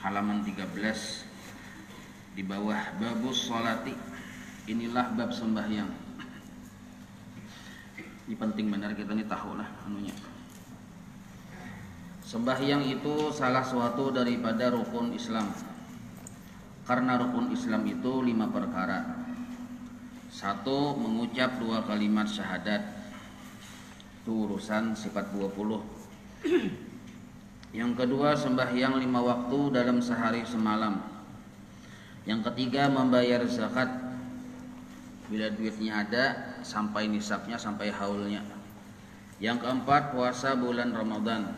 halaman 13 di bawah babus sholati. Inilah bab sembahyang. Ini penting benar kita nih tahu lah anunya. Sembahyang itu salah suatu daripada rukun Islam. Karena rukun Islam itu 5 perkara. 1. Mengucap 2 kalimat syahadat. Itu urusan sifat 20. Yang kedua, sembahyang 5 waktu dalam sehari semalam. Yang ketiga, membayar zakat bila duitnya ada sampai nisabnya, sampai haulnya. Yang keempat, puasa bulan Ramadan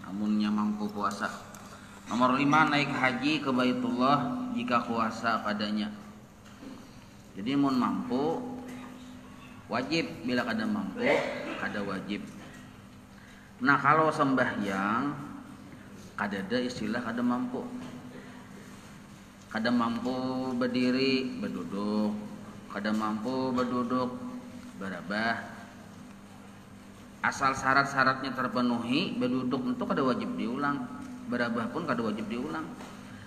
amunnya mampu puasa. Nomor 5, naik haji ke Baitullah jika kuasa padanya. Jadi mun mampu wajib, bila kada mampu kada wajib. Nah kalau sembahyang kada ada istilah kada mampu. Kada mampu berdiri berduduk, kada mampu berduduk berabah. Asal syarat-syaratnya terpenuhi, berduduk itu kada wajib diulang, berabah pun kada wajib diulang.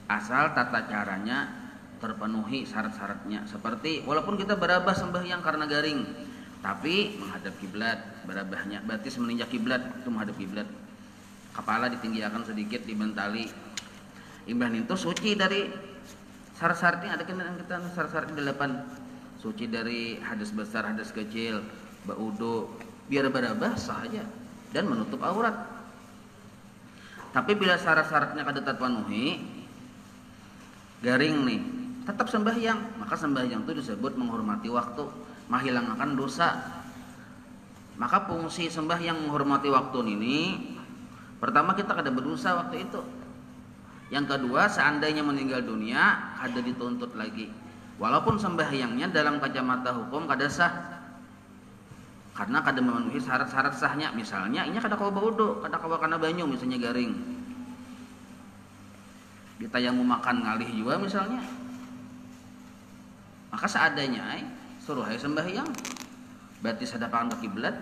Asal tata caranya terpenuhi syarat-syaratnya. Seperti walaupun kita berabah sembahyang karena garing, tapi menghadap kiblat, berabahnya berarti meninjak kiblat, itu menghadap kiblat. Kepala ditinggikan sedikit, dibentali. Imbah itu suci dari syarat-syaratnya, ada kan kita syarat-syaratnya 8. Suci dari hadas besar, hadas kecil, baudo, biar berabah sah aja dan menutup aurat. Tapi bila syarat-syaratnya kada terpenuhi, garing nih, tetap sembahyang, maka sembahyang itu disebut menghormati waktu, menghilangkan dosa. Maka fungsi sembahyang menghormati waktu ini, pertama kita kada berdosa waktu itu. Yang kedua, seandainya meninggal dunia kada dituntut lagi. Walaupun sembahyangnya dalam kacamata hukum kada sah, karena kada memenuhi syarat-syarat sahnya. Misalnya ini kada kawa baudo, kada kawa kana banyu, misalnya garing. Ditayamum makan ngalih juga misalnya. Maka seadanya suruh aja sembahyang. Berarti sadapakan ke kiblat.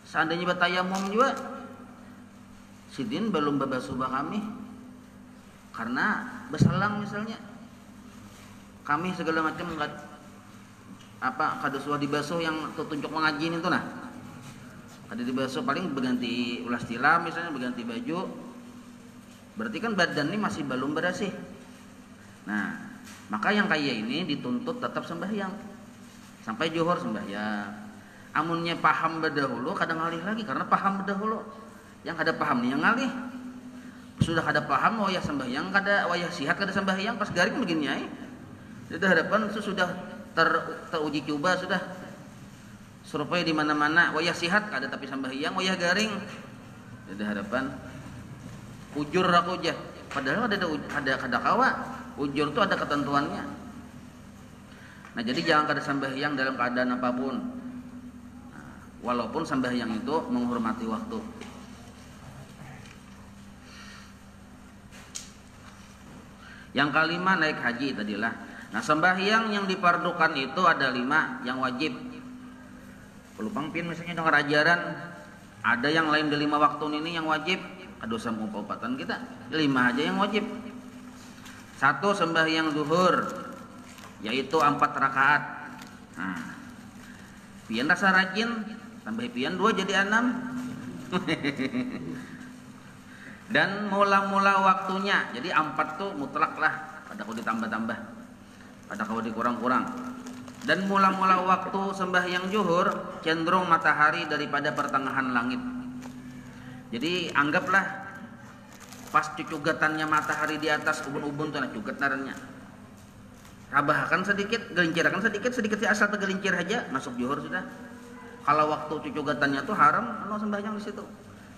Seandainya bertayamum juga, sidin belum babasuh kami. Karena besalang misalnya. Kami segala macam kada suah dibasuh yang tunjuk mengajin itu nah. Kada dibasuh, paling berganti ulas tilam misalnya, berganti baju. Berarti kan badan ini masih belum bersih. Nah, maka yang kaya ini dituntut tetap sembahyang sampai zuhur sembahyang. Amunnya paham berdahulu kadang ngalih lagi karena paham berdahulu. Yang kada paham nih yang ngalih. Sudah kada paham wayah sembahyang kada, wayah sihat kada sembahyang, pas garing begini ay. Sudah hadapan sudah teruji coba sudah. Survei di mana-mana wayah sihat kada tapi sembahyang, wayah garing. Sudah hadapan ujur aku aja. Padahal ada kawa. Ujur itu ada ketentuannya. Nah, jadi jangan kada sembahyang dalam keadaan apapun. Nah, walaupun sembahyang itu menghormati waktu. Yang kelima, naik haji tadilah. Nah, sembahyang yang dipardukan itu ada 5 yang wajib. Pelupang pin misalnya dengan ajaran, ada yang lain dari 5 waktu ini yang wajib. Dosa upatan kita 5 aja yang wajib. 1, sembahyang zuhur, yaitu 4 rakaat. Nah, pian rasa rajin, tambah pian 2 jadi 6. Dan mula-mula waktunya, jadi 4 tuh mutlak lah, kada kau ditambah-tambah, kada kau dikurang-kurang. Dan mula-mula waktu sembahyang zuhur cenderung matahari daripada pertengahan langit. Jadi anggaplah pas cucugatannya matahari di atas ubun-ubun tuh, cugat narannya. Rabahkan sedikit, gelincirkan sedikit si asal tergelincir aja masuk zuhur sudah. Kalau waktu cucugatannya tuh haram kalau sembahyang di situ.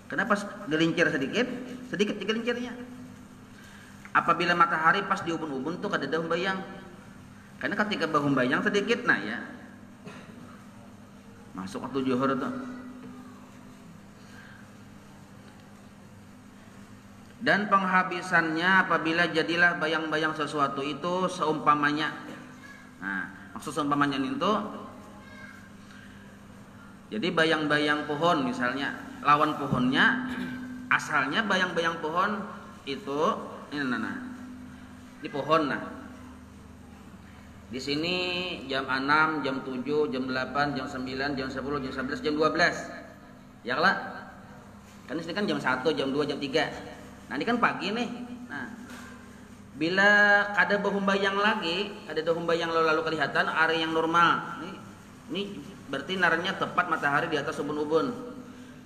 Kenapa gelincir sedikit digelincirnya. Apabila matahari pas di ubun-ubun tuh kada ada humbayang. Karena ketika bahumbayang sedikit, nah ya masuk waktu zuhur tuh. Dan penghabisannya apabila jadilah bayang-bayang sesuatu itu seumpamanya. Nah, maksud seumpamanya itu, jadi bayang-bayang pohon misalnya, lawan pohonnya, asalnya bayang-bayang pohon itu Ini nah. Di pohon nah. Di sini jam 6, jam 7, jam 8, jam 9, jam 10, jam 11, jam 12. Ya lah. Kan ini kan jam 1, jam 2, jam 3. Nah, ini kan pagi nih. Nah, bila kada bahumbayang lagi, ada bahumbayang lalu kelihatan hari yang normal. Ini berarti naranya tepat matahari di atas ubun-ubun.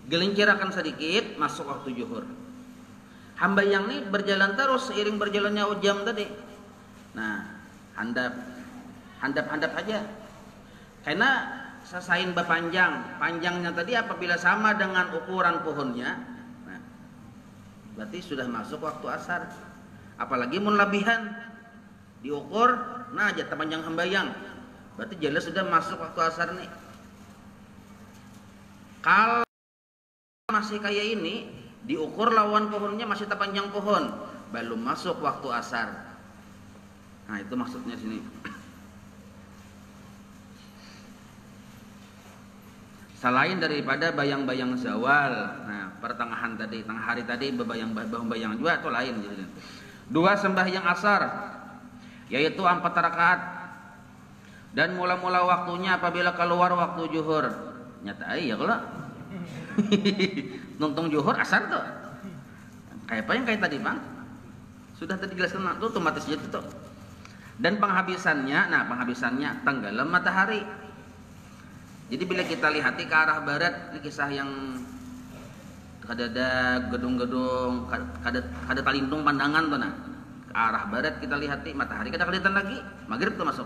Gelincir akan sedikit masuk waktu zuhur. Hambayang ini berjalan terus seiring berjalannya jam tadi. Nah, handap aja. Karena sasain panjangnya tadi apabila sama dengan ukuran pohonnya, nah, berarti sudah masuk waktu asar. Apalagi mun labihan diukur, nah jatah panjang hambayang, berarti jelas sudah masuk waktu asar nih. Kalau masih kayak ini, diukur lawan pohonnya masih terpanjang pohon, belum masuk waktu asar. Nah itu maksudnya sini. Selain daripada bayang-bayang zawal, nah pertengahan tadi, tengah hari tadi berbayang-bayang juga itu lain. Dua sembahyang asar, yaitu 4 rakaat, dan mula-mula waktunya apabila keluar waktu zuhur. Nyata ya kalau nonton zuhur asar tuh. Kayak apa yang kayak tadi bang? Sudah tadi jelaskan tuh otomatis itu tuh. Dan penghabisannya tenggelam matahari. Jadi bila kita lihat ke arah barat, ini kisah yang kadada gedung-gedung, kada talindung pandangan tuh nah. Ke arah barat kita lihat matahari kada kelihatan lagi, maghrib tuh masuk.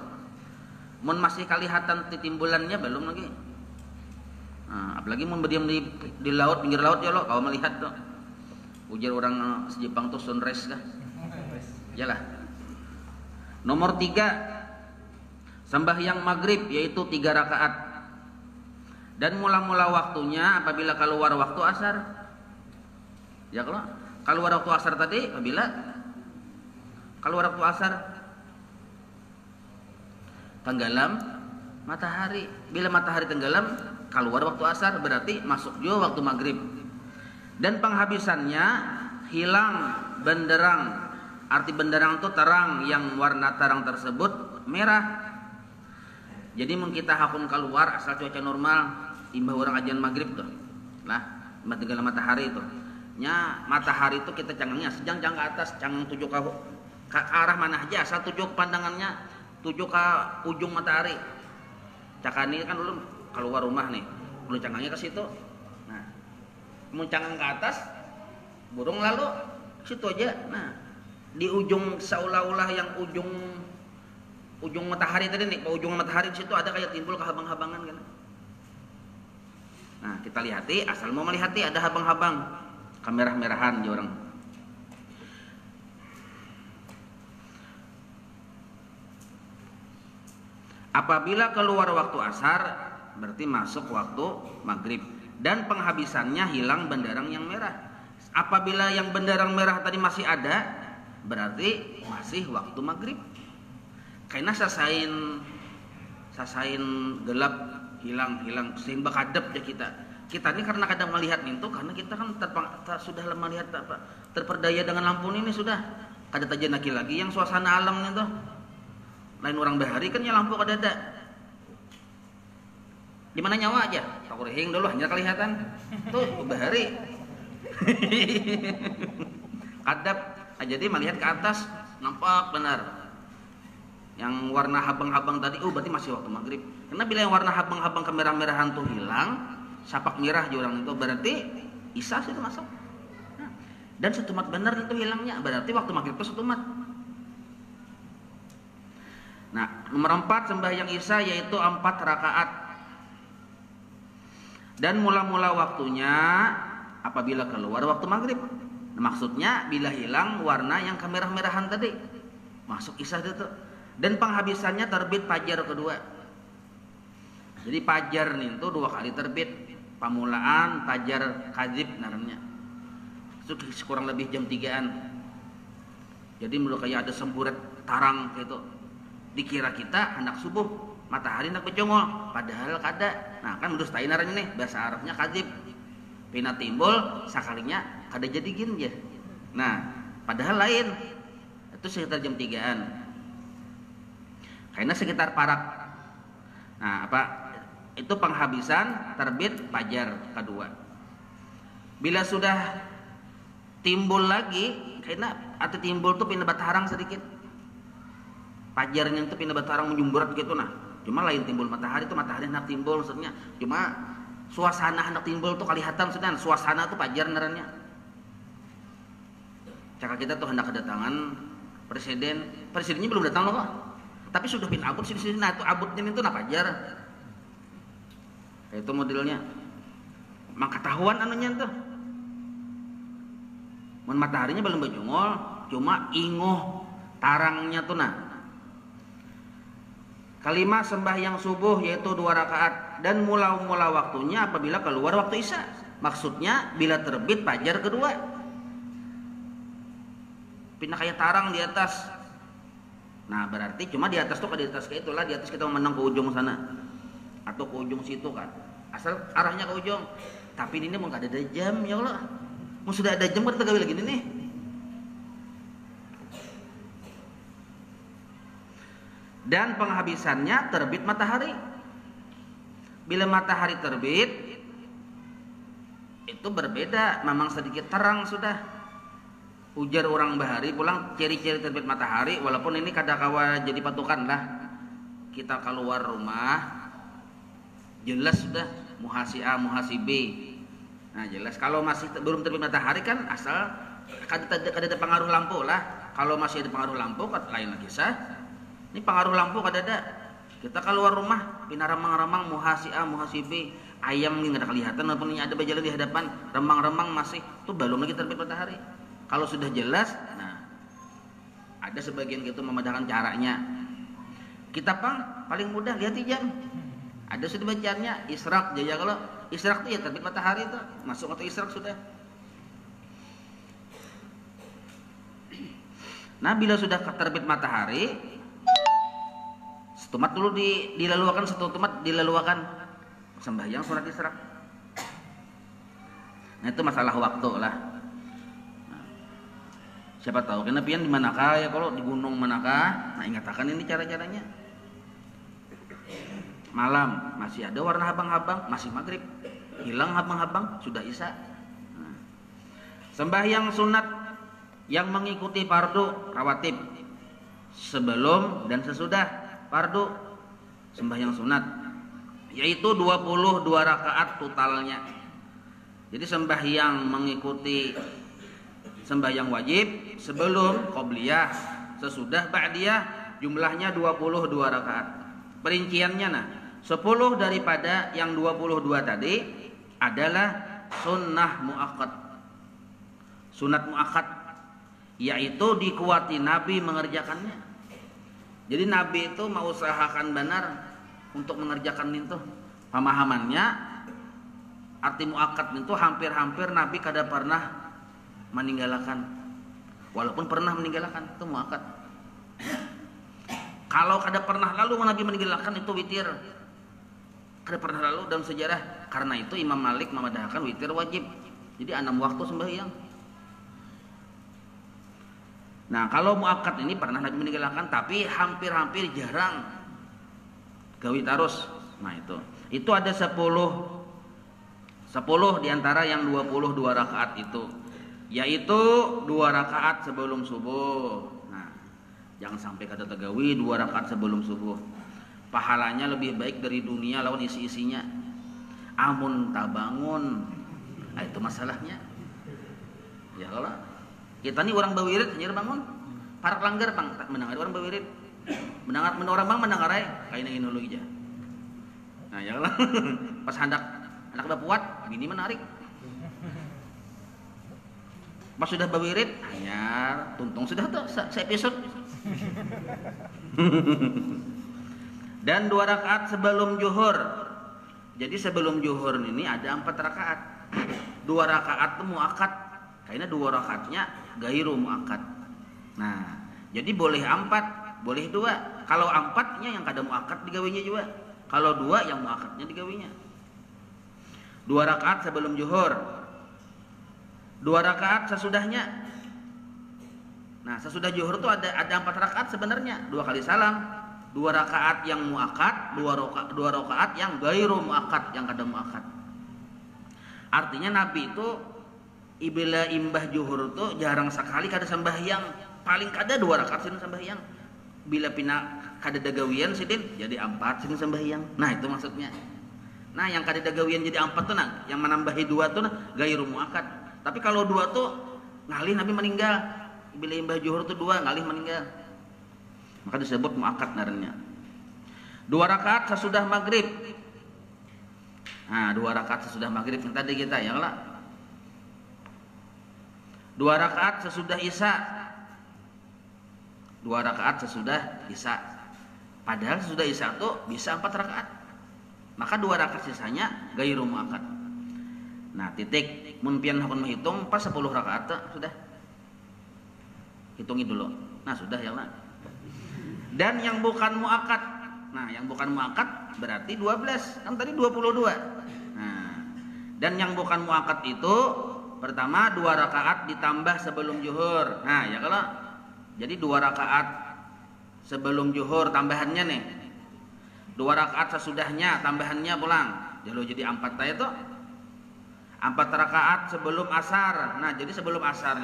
Mun masih kelihatan timbulannya belum lagi. Nah, apalagi mun berdiam di laut, pinggir laut ya lo, kau melihat tuh. Ujar orang sejepang tuh sunrise kah? Yalah. Nomor 3, sembahyang maghrib yaitu 3 rakaat. Dan mula-mula waktunya apabila keluar waktu asar. Ya kalau keluar waktu asar tadi apabila keluar waktu asar tenggelam matahari. Bila matahari tenggelam keluar waktu asar berarti masuk juga waktu maghrib. Dan penghabisannya hilang benderang. Arti benderang itu terang, yang warna terang tersebut merah. Jadi mun kita hakun keluar asal cuaca normal, imbah orang ajian maghrib tuh. Lah, tenggelam matahari itu. Nya matahari itu kita cangangnya sedang ke atas, cangang tujuh ke arah mana aja, asal tujuh pandangannya tujuh ke ujung matahari. Cakani kan dulu keluar rumah nih, dulu cangangnya ke situ. Nah, mun cangang ke atas, burung lalu situ aja. Nah, di ujung seolah-olah yang ujung matahari tadi nih, ujung matahari di situ ada kayak timbul kehabang-habangan kan. Nah, kita lihati, asal mau melihati ada habang-habang, kemerah-merahan di orang. Apabila keluar waktu asar, berarti masuk waktu maghrib. Dan penghabisannya hilang benderang yang merah. Apabila yang benderang merah tadi masih ada, berarti masih waktu maghrib. Karena sasain gelap hilang sehingga kadep ya kita ini karena kadang melihat itu karena kita kan sudah melihat terperdaya dengan lampu ini sudah kada taja lagi yang suasana alam itu lain orang bahari kan ya lampu kada ada di mana nyawa aja tak kurehing dulu hanya kelihatan tuh bahari kadap jadi melihat ke atas nampak benar. Yang warna habang-habang tadi, berarti masih waktu maghrib. Karena bila yang warna habang-habang kemerah-merahan tuh hilang, sapak merah jurang itu berarti isya itu masuk. Nah, dan setumat benar itu hilangnya, berarti waktu maghrib itu setumat. Nah, nomor 4 sembahyang isya yaitu 4 rakaat. Dan mula-mula waktunya apabila keluar waktu maghrib. Nah, maksudnya bila hilang warna yang kemerah-merahan tadi, masuk isya itu. Dan penghabisannya terbit fajar kedua. Jadi fajar nih itu 2 kali terbit. Pamulaan fajar kadzib namanya. Itu kurang lebih jam 3-an. Jadi mulai kayak ada semburat tarang gitu. Dikira kita hendak subuh, matahari hendak bercongol, padahal kada. Nah, kan mendustain naranya nih, bahasa Arabnya kadzib. Pina timbul sakalinya kada jadi gin ya. Nah, Padahal lain. Itu sekitar jam 3-an. Karena sekitar parak. Nah, itu penghabisan terbit fajar kedua. Bila sudah timbul lagi, karena atau timbul tuh pindah batarang sedikit. Fajarnya itu pindah batarang menjumburat gitu nah. Cuma lain timbul matahari itu matahari hendak timbul maksudnya. Cuma suasana hendak timbul tuh kelihatan sudah. Suasana tuh fajar nerannya. Cakap kita tuh hendak kedatangan presidennya belum datang loh kok. Tapi sudah bin abut sini nah itu abutnya itu nah fajar. Kayak itu modelnya. Maka ketahuan anunya tuh. Mun mataharinya belum bejongol, cuma inguh tarangnya tuh nah. Kalimat sembahyang subuh yaitu 2 rakaat dan mula waktunya apabila keluar waktu isya. Maksudnya bila terbit fajar kedua. Pindah kayak tarang di atas. Nah berarti cuma di atas tuh di atas kayak itulah di atas kita memandang ke ujung sana atau ke ujung situ kan. Asal arahnya ke ujung. Tapi ini mau nggak ada jam ya Allah. Mau sudah ada jam kita gawe lagi nih. Dan penghabisannya terbit matahari. Bila matahari terbit itu berbeda, memang sedikit terang sudah. Ujar orang bahari pulang ciri-ciri terbit matahari, walaupun ini kadakawa jadi patokan lah. Kita keluar rumah jelas sudah muhasi A, muhasi B. Nah jelas kalau masih belum terbit matahari kan asal kada pengaruh lampu lah. Kalau masih ada pengaruh lampu kan lain lagi sah. Ini pengaruh lampu kada ada. Kita keluar rumah pina remang-remang muhasi A, muhasi B. Ayam ini nggak kelihatan walaupun ini ada berjalan di hadapan remang-remang masih tuh belum lagi terbit matahari. Kalau sudah jelas, nah ada sebagian gitu memudahkan caranya. Kita paling mudah lihat jam. Ada sudah bacaannya israk jaya kalau israk itu ya terbit matahari itu masuk atau israk sudah. Nah bila sudah terbit matahari, setumat dulu dilaluakan setumat dilaluakan sembahyang surat israk. Nah itu masalah waktu lah. Siapa tahu kenapian di manakah ya kalau di gunung manakah. Nah ingatakan ini cara-caranya. Malam masih ada warna habang-habang, masih maghrib. Hilang habang-habang, sudah isya. Nah. Sembahyang sunat yang mengikuti fardu rawatib sebelum dan sesudah fardu sembahyang sunat yaitu 22 rakaat totalnya. Jadi sembahyang mengikuti sembahyang wajib sebelum qobliyah, sesudah ba'diyah jumlahnya 22 rakaat. Perinciannya nah, 10 daripada yang 22 tadi adalah sunnah muakkad. Sunat muakkad yaitu dikuati Nabi mengerjakannya. Jadi Nabi itu mau usahakan benar untuk mengerjakan itu. Pemahamannya arti muakkad itu hampir-hampir Nabi kada pernah meninggalkan, walaupun pernah meninggalkan itu muakkad. Kalau kada pernah lalu Nabi meninggalkan itu witir, kada pernah lalu dalam sejarah. Karena itu Imam Malik memadahkan witir wajib. Jadi 6 waktu sembahyang. Nah kalau muakkad ini pernah Nabi meninggalkan, tapi hampir-hampir jarang gawi tarus. Nah itu ada 10 diantara yang 22 rakaat itu. Yaitu 2 rakaat sebelum subuh. Nah, jangan sampai kada tegawi 2 rakaat sebelum subuh. Pahalanya lebih baik dari dunia lawan isi-isinya. Amun tak bangun, nah, itu masalahnya. Ya kalau kita nih orang bawirid nyir bangun, para pelanggar pang mendengar orang bawirid, mendengar orang bang mendengar ay kain ingin dulu aja. Nah ya kalau pas hendak udah puat, gini menarik. Pas sudah bawirid, hanya tuntung sudah tuh se-episode. Dan 2 rakaat sebelum zuhur. Jadi sebelum zuhur ini ada 4 rakaat. 2 rakaat itu muakkad. Karena 2 rakaatnya gairu muakkad. Nah, jadi boleh 4, boleh 2. Kalau 4-nya yang kada muakkad digawinya juga. Kalau 2 yang muakkadnya digawinya. 2 rakaat sebelum zuhur. 2 rakaat sesudahnya. Nah, sesudah zuhur tuh ada 4 rakaat sebenarnya, 2 kali salam, 2 rakaat yang muakkad, 2 rakaat yang gairu muakkad, yang kada muakkad. Artinya Nabi itu ibila imbah zuhur tuh jarang sekali kada sembahyang, paling kada 2 rakaat sidin sembahyang. Bila pina kada dagawian sidin jadi 4 sidin sembahyang. Nah, itu maksudnya. Nah, yang kada dagawian jadi 4 tuh nah, yang menambahi 2 tuh nah gairu muakkad. Tapi kalau 2 tuh ngalih Nabi meninggal. Bila imbah zuhur tuh 2 ngalih meninggal. Maka disebut muakkad ngarannya. 2 rakaat sesudah maghrib. Nah, 2 rakaat sesudah maghrib yang tadi kita ya lah. 2 rakaat sesudah isya. 2 rakaat sesudah isya. Padahal sesudah isya tuh bisa 4 rakaat. Maka 2 rakaat sisanya gairu muakkad. Nah, titik mun pian hakun menghitung pas 10 rakaat sudah. Hitungi dulu. Nah, sudah ya lah. Dan yang bukan muakkad. Nah, yang bukan muakkad berarti 12. Kan tadi 22. Nah, dan yang bukan muakkad itu pertama 2 rakaat ditambah sebelum zuhur. Nah, ya kalau jadi 2 rakaat sebelum zuhur tambahannya nih. 2 rakaat sesudahnya tambahannya pulang. Jadi 4 tadi itu 4 rakaat sebelum asar. Nah, jadi sebelum asar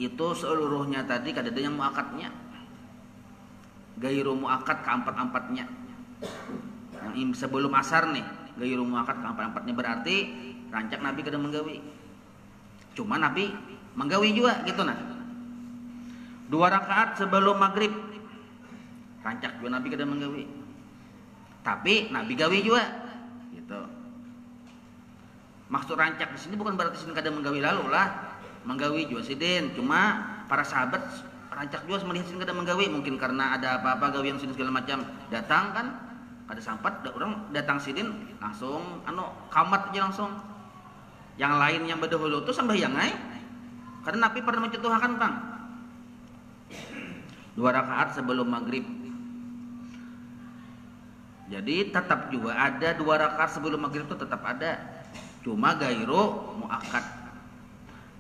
itu seluruhnya tadi kada ada yang muakkadnya. Gairu muakkad keempat-empatnya. Yang sebelum asar nih, gairu muakkad keempat-empatnya berarti rancak Nabi kada menggawi. Cuma Nabi menggawi juga gitu nah. 2 rakaat sebelum maghrib. Rancak juga Nabi kada menggawi. Tapi Nabi gawi juga gitu. Maksud rancak di sini bukan berarti sidin kada menggawi lalu lah. Menggawi juga sidin, cuma para sahabat rancak juga melihat sidin kada menggawi, mungkin karena ada apa-apa gawian sidin segala macam. Datang kan kada sampat orang datang sidin langsung kamat aja langsung. Yang lain yang berdahulu tuh sembahyang ai. Karena Nabi pernah mencontohkan Bang. 2 rakaat sebelum maghrib. Jadi tetap juga ada 2 rakaat sebelum maghrib itu tetap ada. Cuma gairu muakkad.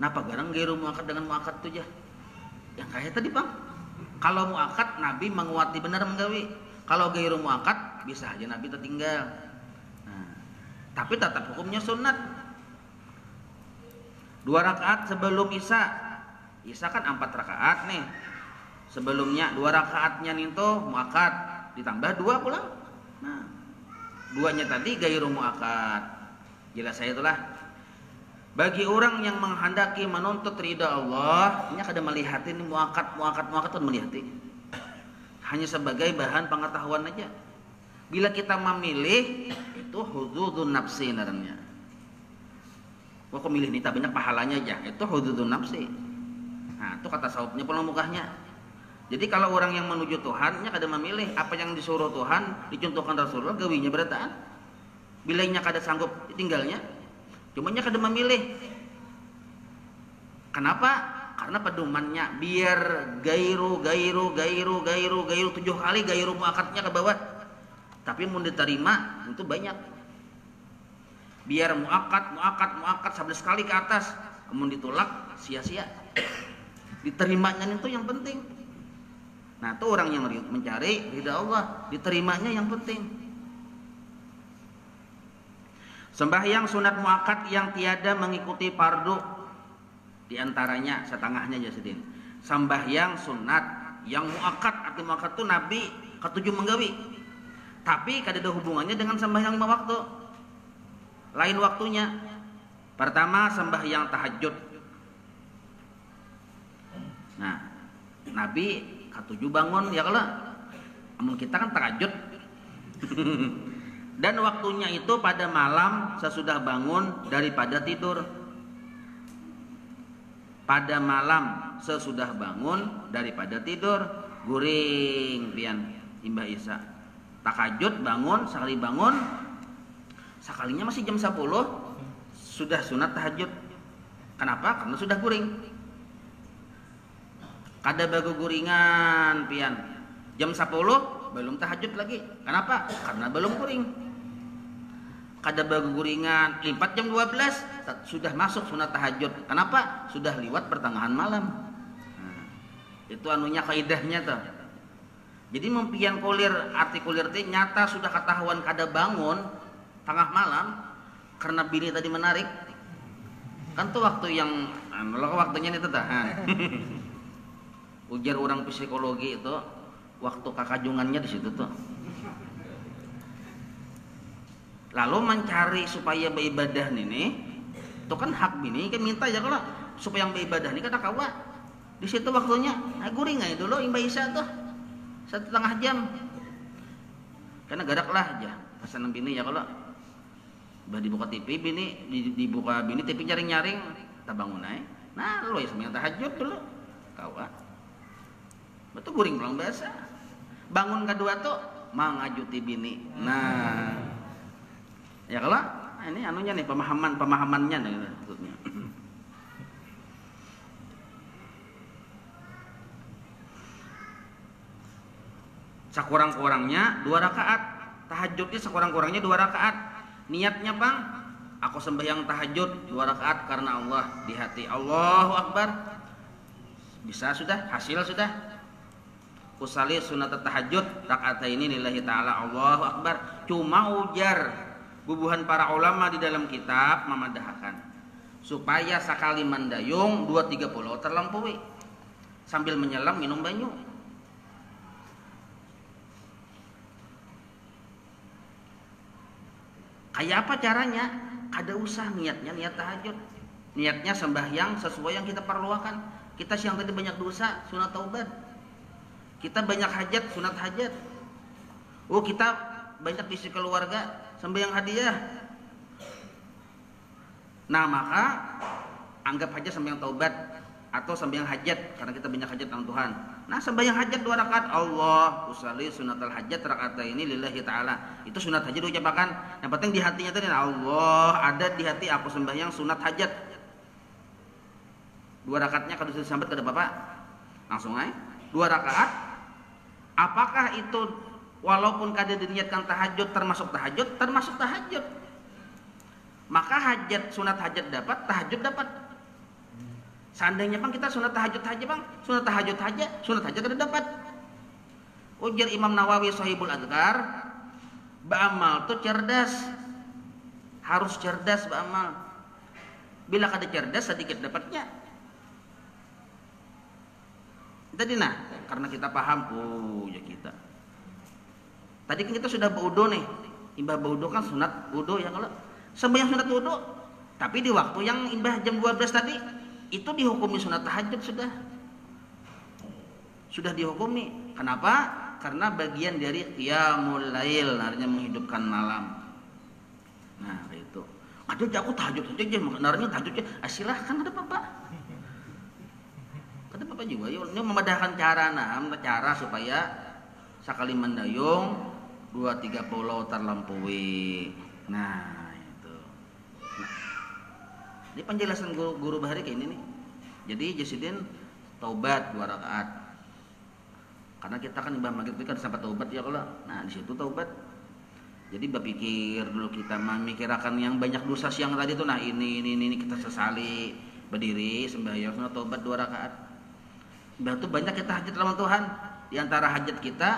Napa garang gairu muakkad dengan muakkad tuh ya? Yang kayak tadi Bang. Kalau muakkad Nabi menguati benar menggawi. Kalau gairu muakkad bisa aja Nabi tertinggal. Nah, tapi tetap hukumnya sunat. 2 rakaat sebelum isya. Isya kan 4 rakaat nih. Sebelumnya 2 rakaatnya itu muakkad ditambah 2 pulang. Nah, 2-nya tadi gairu muakkad. Jelas saya itulah. Bagi orang yang menghendaki menuntut ridha Allah, ini kada melihat ini muakkad kan melihati. Hanya sebagai bahan pengetahuan aja. Bila kita memilih itu hududun nafsi namanya. Wah, kok milih nih tak banyak pahalanya aja. Itu hududun nafsi. Nah, itu kata sahubnya pulang mukahnya. Jadi kalau orang yang menuju Tuhan, nya kada memilih apa yang disuruh Tuhan, dicontohkan Rasulullah, gawinya berataan. Bila nya kada sanggup tinggalnya, cuma nya kada memilih. Kenapa? Karena pedomannya biar gairu 7 kali gairu muakkadnya ke bawah. Tapi mau diterima itu banyak. Biar muakkad 11 kali ke atas, kemudian ditolak sia-sia. Diterimanya itu yang penting. Nah, itu orang yang mencari ridha Allah, diterimanya yang penting. Sembahyang sunat muakkad yang tiada mengikuti fardu, di antaranya setengahnya aja sedin. Sembahyang sunat yang muakkad, arti muakkad itu Nabi ketujuh menggawi. Tapi kada ada hubungannya dengan sembahyang 5 waktu. Lain waktunya. Pertama sembahyang tahajud. Nah, Nabi ketujuh bangun ya kalau namun kita kan tahajud. Dan waktunya itu pada malam sesudah bangun daripada tidur. Pada malam sesudah bangun daripada tidur. Guring pian imbah isya. Tahajud bangun, sekali bangun sekalinya masih jam 10 sudah sunat tahajud. Kenapa? Karena sudah guring. Kada bagu guringan pian jam 10 belum tahajud lagi. Kenapa? Karena belum guring. kada baguringan, lipat jam 12 sudah masuk sunat tahajud. Kenapa? Sudah liwat pertengahan malam. Nah, itu anunya kaidahnya tuh. Jadi mempian kulir arti kulir teh nyata sudah ketahuan kada bangun tengah malam karena bini tadi menarik. Kan tuh waktu yang waktunya itu tah. Ujar orang psikologi itu waktu kakajungannya di situ tuh. Lalu mencari supaya beribadah nih, itu kan hak bini kan minta ya kalau supaya yang beribadah nih kata kawa. Di situ waktunya, guring aja dulu imba isya tuh 1,5 jam. Karena gadak lah aja pesanan bini ya kalau bah dibuka TV bini dibuka bini TV nyaring-nyaring tak bangun aja. Nah lu ya sembahyang tahajud dulu kawa. Betul guring pulang biasa. Bangun kedua tuh mangajuti bini. Nah ya kalau ini anunya nih pemahamannya nih maksudnya. Sekurang-kurangnya 2 rakaat. Tahajudnya sekurang-kurangnya 2 rakaat. Niatnya bang, aku sembahyang tahajud 2 rakaat karena Allah di hati. Allahu Akbar. Bisa sudah, hasil sudah. Usali sunat tahajud rakaataini lillahi ta'ala. Allahu Akbar. Cuma ujar bubuhan para ulama di dalam kitab memadahkan supaya sakali mandayung 2-3 pulau terlampaui sambil menyelam minum banyu. Kayak apa caranya? Kada usah niatnya niat tahajud, niatnya sembahyang sesuai yang kita perlukan. Kita siang tadi banyak dosa, sunat taubat. Kita banyak hajat, sunat hajat. Oh kita banyak isi keluarga, sembahyang hadiah. Nah maka anggap aja sembahyang taubat atau sembahyang hajat karena kita banyak hajat dengan Tuhan. Nah sembahyang hajat 2 rakaat Allah usalli sunatal hajat rakaataini lillahi ta'ala. Itu sunat hajat diucapkan. Yang penting di hatinya tadi Allah ada di hati aku sembahyang sunat hajat. 2 rakaatnya kalau sudah sampai ke Bapak langsung aja 2 rakaat. Apakah itu walaupun kada diniatkan tahajud termasuk tahajud? Termasuk tahajud. Maka hajat sunat hajat dapat, tahajud dapat. Seandainya bang kita sunat tahajud aja bang, sunat tahajud kada dapat. Ujar Imam Nawawi Shahihul Adhkar, ba'amal tuh cerdas, harus cerdas ba'amal. Bila kada cerdas sedikit dapatnya. Tadi nah, karena kita paham, oh ya kita. Tadi kan kita sudah berwudu nih, imbah berwudu kan sunat wudu ya kalau sembahyang sunat wudu, tapi di waktu yang imbah jam 12 tadi itu dihukumi sunat tahajud sudah dihukumi. Kenapa? Karena bagian dari qiyamul lail, artinya menghidupkan malam. Nah itu aduh aku tahajud aja maknanya tahajud aja. Silahkan ada apa-apa, ada apa-apa juga. Ini memadahkan cara supaya sekali mendayung 2-3 pulau terlampaui. Nah ini penjelasan guru Bahari kayak ini nih. Jadi Jasidin taubat 2 rakaat. Karena kita kan imbah maghrib kan sampai taubat ya kalau. Nah di situ taubat. Jadi berpikir dulu kita memikirkan yang banyak dosa siang tadi tuh. Nah ini kita sesali, berdiri sembahyang sunat taubat 2 rakaat. Imbah tuh banyak kita hajat lawan Tuhan. Di antara hajat kita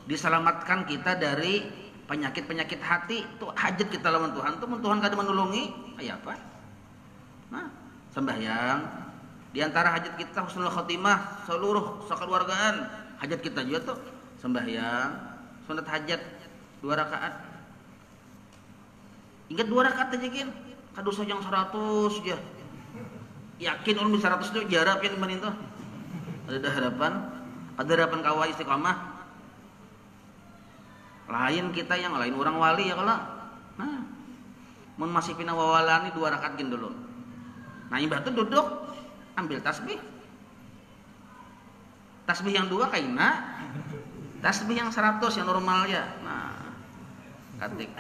diselamatkan kita dari penyakit hati. Itu hajat kita lawan Tuhan tuh Tuhan kada menolongi kayak apa? Nah sembahyang di antara hajat kita husnul khotimah seluruh sekeluargaan. Hajat kita juga tuh sembahyang sunat hajat 2 rakaat. Ingat 2 rakaat aja kan kadosa yang 100 ya. Yakin ulun 100 itu jarap ya teman itu. Ada harapan kawai istiqamah. Lain kita yang lain orang wali ya kalau. Nah, mun masih pina wawalani 2 rakaat gin dulu. Nah, imbah tuh duduk ambil tasbih. Tasbih yang 2 kaina. Tasbih yang 100 yang normal ya. Nah, katik.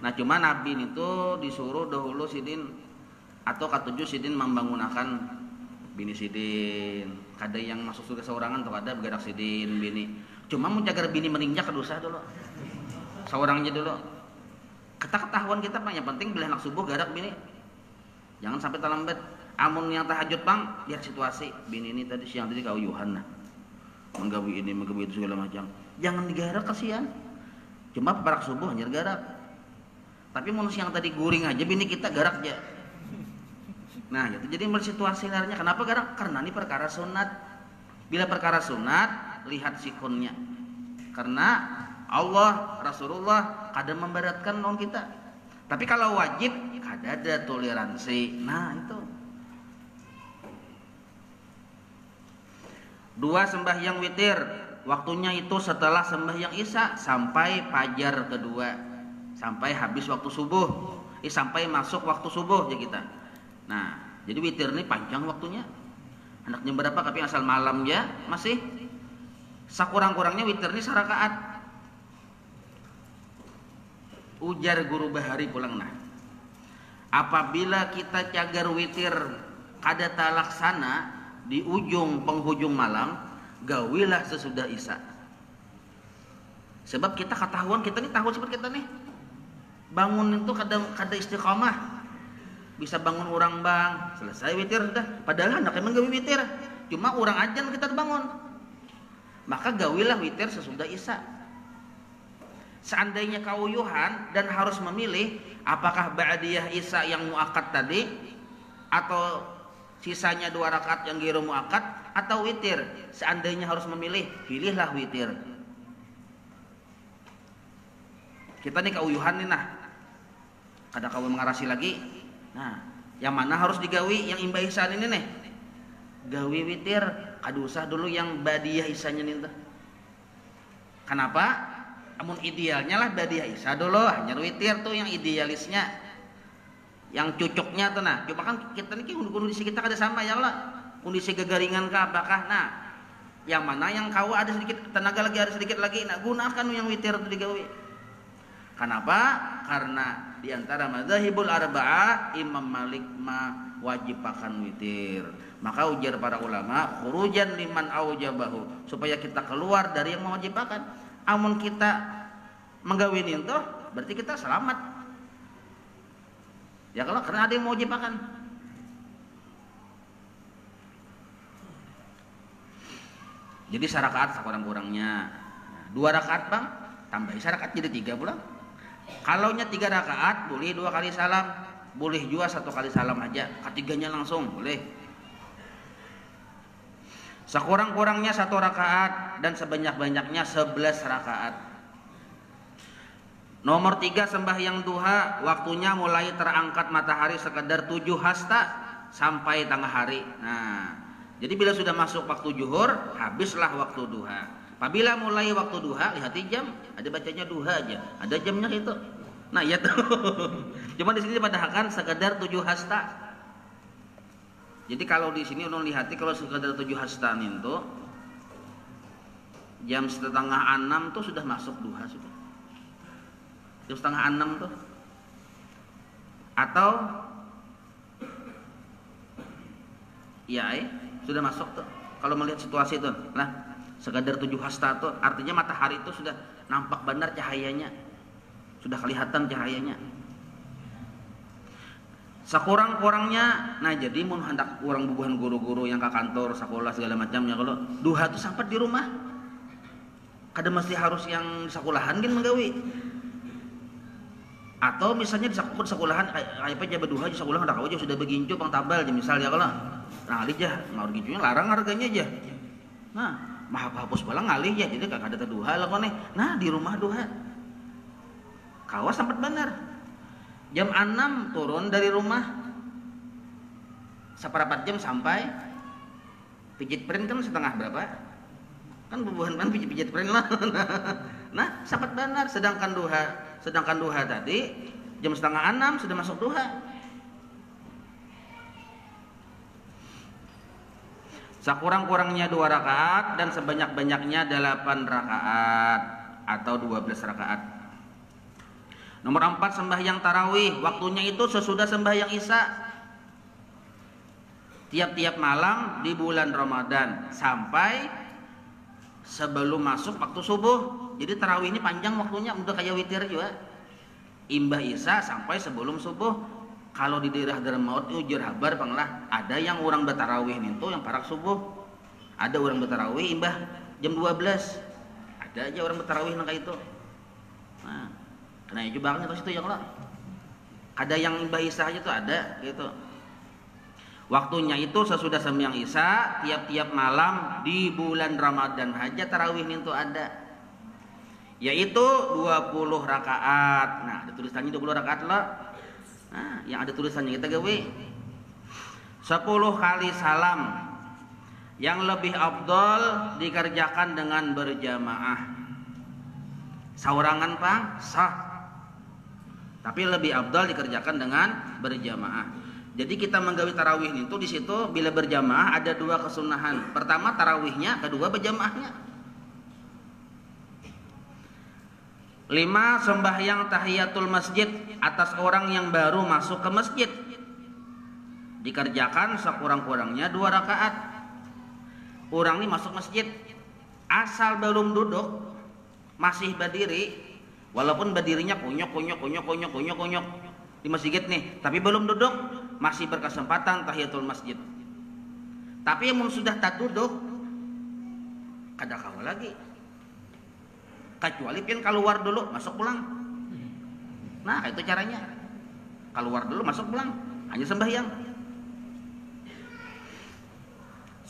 Nah, cuma Nabi itu disuruh dahulu sidin atau katujuh sidin membangunakan bini sidin. Kada yang masuk surga seorangan atau ada begadak sidin bini. Cuma mau jaga bini meninggal ke dosa dulu. seorang aja dulu. Ketahuan kita Bang, yang penting bila anak subuh garak bini. Jangan sampai terlambat. Amun yang tahajud Bang, lihat situasi. Bini ini tadi siang tadi kauyuhan nah. Menggawi ini, menggawi itu segala macam. Jangan digarak kasihan. Cuma parak subuh hanya garak. Tapi manusia yang tadi guring aja bini kita garak aja. Nah, gitu. Jadi situasi sebenarnya kenapa garak? Karena ini perkara sunat. Bila perkara sunat, lihat sikunnya. Karena Allah, Rasulullah kadang memberatkan non kita. Tapi kalau wajib, kada ada toleransi. Nah, itu. 2 sembahyang witir. Waktunya itu setelah sembahyang Isya sampai fajar kedua. Sampai habis waktu subuh. Sampai masuk waktu subuh ya kita. Nah, jadi witir ini panjang waktunya. Anaknya berapa tapi asal malam ya masih sakurang-kurangnya witir ini sarakaat. Ujar guru Bahari pulang nah. Apabila kita cagar witir kada talaksana di ujung penghujung malam, gawilah sesudah Isya. Sebab kita ketahuan kita nih tahu seperti kita nih. Bangun itu kada istiqamah. Bisa bangun orang Bang, selesai witir sudah. Padahal hendak emang gawi witir. Cuma orang ajan kita bangun. Maka gawilah witir sesudah Isya. Seandainya kauyuhan dan harus memilih apakah ba'diyah Isya yang muakkad tadi atau sisanya 2 rakaat yang ghairu muakkad atau witir. Seandainya harus memilih, pilihlah witir. Kita nih kauyuhan nih nah. Kada kau mengarasi lagi. Nah, yang mana harus digawi? Yang imbah ihsan ini nih. Gawi witir, kada usah dulu yang ba'diyah Isyanya nih. Kenapa? Amun idealnya lah ba'diyah Isya dulu, hanya witir tuh yang idealisnya. Yang cocoknya tuh nah. Cuma kan kita nih kondisi kita kada sama ya Allah. Kondisi kegaringan kah apakah? Nah, yang mana yang kau ada sedikit tenaga lagi, ada sedikit lagi, nah gunakan yang witir itu digawi. Kenapa? Karena di antara madzhabul arba'ah Imam Malik mewajibakan witir. Maka ujar para ulama, khurujan liman aujabahu, supaya kita keluar dari yang mewajibkan. Amun kita menggawin itu, berarti kita selamat. Ya kalau karena ada yang mewajibkan. Jadi sarakaat sekurang-kurangnya 2 rakaat Bang, tambah sarakaat jadi 3 pula. Kalau nya 3 rakaat boleh 2 kali salam, boleh juga 1 kali salam aja, ketiganya langsung boleh. Sekurang-kurangnya 1 rakaat dan sebanyak-banyaknya 11 rakaat. Nomor 3 sembahyang duha, waktunya mulai terangkat matahari sekedar 7 hasta sampai tengah hari. Nah, jadi bila sudah masuk waktu zuhur, habislah waktu duha. Apabila mulai waktu duha, lihat jam, ada bacanya duha aja, ada jamnya itu. Nah, ya tuh. Cuma di sini dipadahkan sekedar 7 hasta. Jadi kalau di sini ulun lihati kalau sekedar 7 hasta itu jam 5:30 tuh sudah masuk duha sudah. Jam 5:30 tuh. Atau ya, sudah masuk tuh. Kalau melihat situasi itu, nah sekadar 7 hasta itu artinya matahari itu sudah nampak benar cahayanya, sudah kelihatan cahayanya. Sekurang-kurangnya, nah jadi mun hendak orang bubuhan guru-guru yang ke kantor, sekolah segala macamnya, kalau duha itu sampai di rumah, kada mesti harus yang di sekolahan kan menggawi. Atau misalnya di sekolahan kayak apa jabat duha di sekolah hendak aja sudah begincu bang tabal aja misalnya kalau, nah alih aja mau gincunya larang harganya aja. Nah mah hapus balang ngalih ya, jadi kakak ada duha lah kone. Nah di rumah duha kawas sempat benar jam 6 turun dari rumah seperempat jam sampai pijit print kan setengah berapa kan bubuhan kan pijit print lah. Nah sempat benar, sedangkan duha tadi jam 5:30 sudah masuk duha. Sekurang-kurangnya 2 rakaat dan sebanyak-banyaknya 8 rakaat atau 12 rakaat. Nomor 4 sembahyang tarawih, waktunya itu sesudah sembahyang Isya. Tiap-tiap malam di bulan Ramadan sampai sebelum masuk waktu subuh. Jadi tarawih ini panjang waktunya, udah kayak witir juga. Imbah Isya sampai sebelum subuh. Kalau di daerah Darmaut ujur habar panglah ada yang orang bertarawih itu yang parak subuh. Ada orang bertarawih imbah jam 12. Ada aja orang bertarawih nang kayak itu. Nah, kena jubahnya terus itu yang lah. Ada yang imbah Isya aja tuh ada gitu. Waktunya itu sesudah sembahyang Isya tiap-tiap malam di bulan Ramadan aja tarawih itu ada. Yaitu 20 rakaat. Nah, ada tulisannya 20 rakaat lah. Nah, yang ada tulisannya kita gawe 10 kali salam. Yang lebih afdol dikerjakan dengan berjamaah. Saurangan Pang sah. Tapi lebih afdal dikerjakan dengan berjamaah. Jadi kita menggawi tarawih itu di situ bila berjamaah ada dua kesunahan. Pertama tarawihnya, kedua berjamaahnya. 5 sembahyang tahiyatul masjid atas orang yang baru masuk ke masjid. Dikerjakan sekurang-kurangnya 2 rakaat. Orang ini masuk masjid asal belum duduk masih berdiri, walaupun berdirinya kunyuk di masjid nih, tapi belum duduk masih berkesempatan tahiyatul masjid. Tapi yang sudah tak duduk kada kawal lagi, kecuali pian keluar dulu masuk pulang. Nah itu caranya, keluar dulu masuk pulang, hanya sembahyang.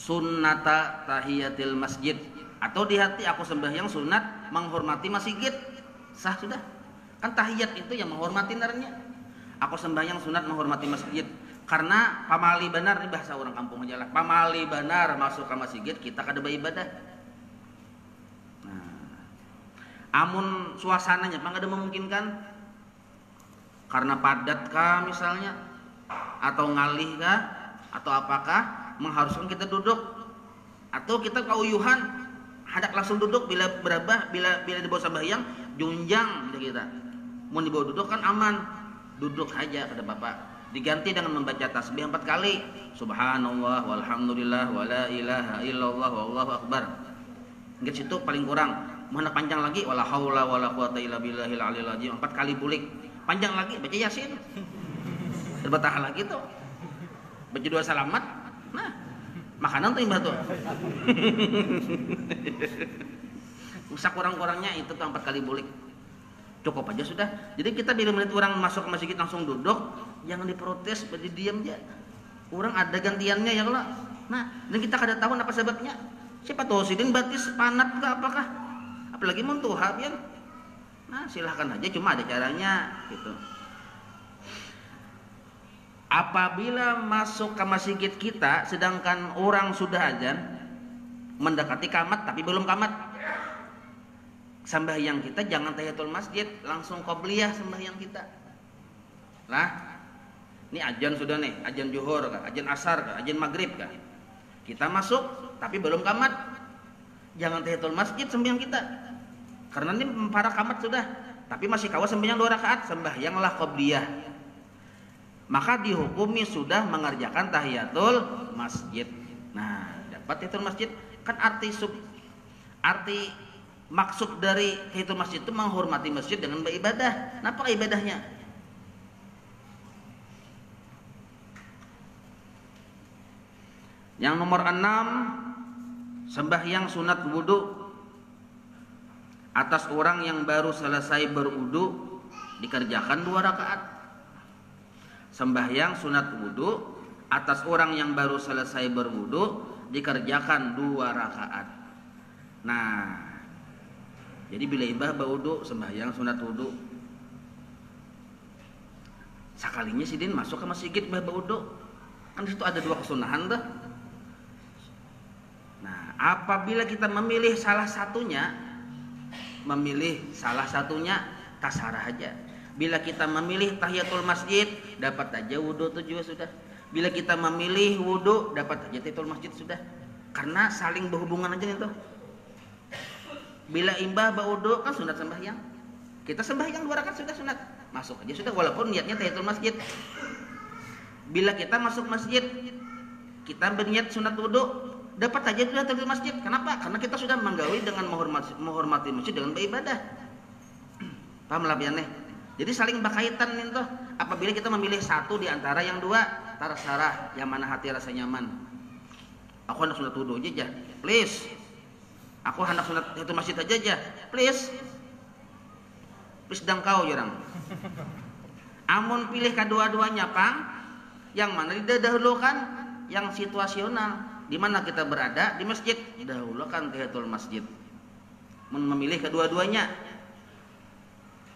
Sunnata tahiyatil masjid, atau di hati aku sembahyang sunat menghormati masjid. Sah sudah, kan tahiyat itu yang menghormati narnya. Aku sembahyang sunat menghormati masjid, karena pamali benar nih bahasa orang kampung aja lah. Pamali benar masuk ke masjid kita kada beribadah. Nah, amun suasananya apa kada memungkinkan, karena padat kah misalnya, atau ngalih kah, atau apakah mengharuskan kita duduk, atau kita kauyuhan hendak langsung duduk bila berabah, bila dibawa sembahyang junjang kita. Mau dibawa duduk kan aman, duduk aja kata Bapak. Diganti dengan membaca tasbih 4 kali. Subhanallah walhamdulillah wala ilaha illallah wallahu akbar. Enggak situ paling kurang. Mana panjang lagi wala haula wala quwata illa billahil aliyil azim 4 kali bulik. Panjang lagi baca Yasin. Terbetah lagi tuh. Baca dua salamat. Nah, makanan tuh imbah tuh. Usah kurang-kurangnya itu tuh 4 kali bulik. Cukup aja sudah. Jadi kita bila melihat orang masuk ke masjid langsung duduk, jangan diprotes, berdiri diam aja. Orang ada gantiannya ya kalau. Nah, dan kita kada tahu apa sebabnya. Siapa tahu sidin batis panat ke apakah? Apalagi muntuha pian. Nah, silahkan aja, cuma ada caranya gitu. Apabila masuk ke masjid kita sedangkan orang sudah azan mendekati qamat tapi belum qamat, sembahyang kita jangan tahiyatul masjid, langsung qobliyah sembahyang kita. Lah, ini azan sudah nih, azan zuhur kah, azan asar kah, azan maghrib kah. Kita masuk tapi belum qamat. Jangan tahiyatul masjid sembahyang kita. Karena ini para qamat sudah, tapi masih kawas sembahyang 2 rakaat, sembahyanglah qobliyah. Maka dihukumi sudah mengerjakan tahiyatul masjid. Nah, dapat tahiyatul masjid kan arti maksud dari tahiyatul masjid itu menghormati masjid dengan beribadah. Nah, apa ibadahnya? Yang nomor 6, sembahyang sunat wudu atas orang yang baru selesai berwudu dikerjakan 2 rakaat. Sembahyang sunat wudu atas orang yang baru selesai berwudu dikerjakan 2 rakaat. Nah, jadi bila imbah berwudu sembahyang sunat wudu, sekalinya sidin masuk ke masjid imbah berwudu, kan di situ ada 2 kesunahan tuh. Nah, apabila kita memilih salah satunya tasarah aja. Bila kita memilih tahiyatul masjid, dapat aja wudu itu juga sudah. Bila kita memilih wudu, dapat aja tahiyatul masjid sudah. Karena saling berhubungan aja itu. Bila imbah berwudu kan sunat sembahyang. Kita sembahyang 2 rakaat sudah sunat. Masuk aja sudah walaupun niatnya tahiyatul masjid. Bila kita masuk masjid, kita berniat sunat wudu, dapat aja sudah di masjid. Kenapa? Karena kita sudah menggawi dengan menghormati masjid dengan beribadah. Paham lah biar nih. Jadi saling berkaitan nih tuh. Apabila kita memilih satu di antara yang dua, terserah yang mana hati rasa nyaman. Aku hendak sunat wudu aja, please. Aku hendak sunat itu masjid aja, please. Please dangkau jarang. Amun pilih kedua-duanya, Pang, yang mana didahulukan? Yang situasional. Di mana kita berada di masjid, dahulukan tahiyatul masjid. Memilih kedua-duanya.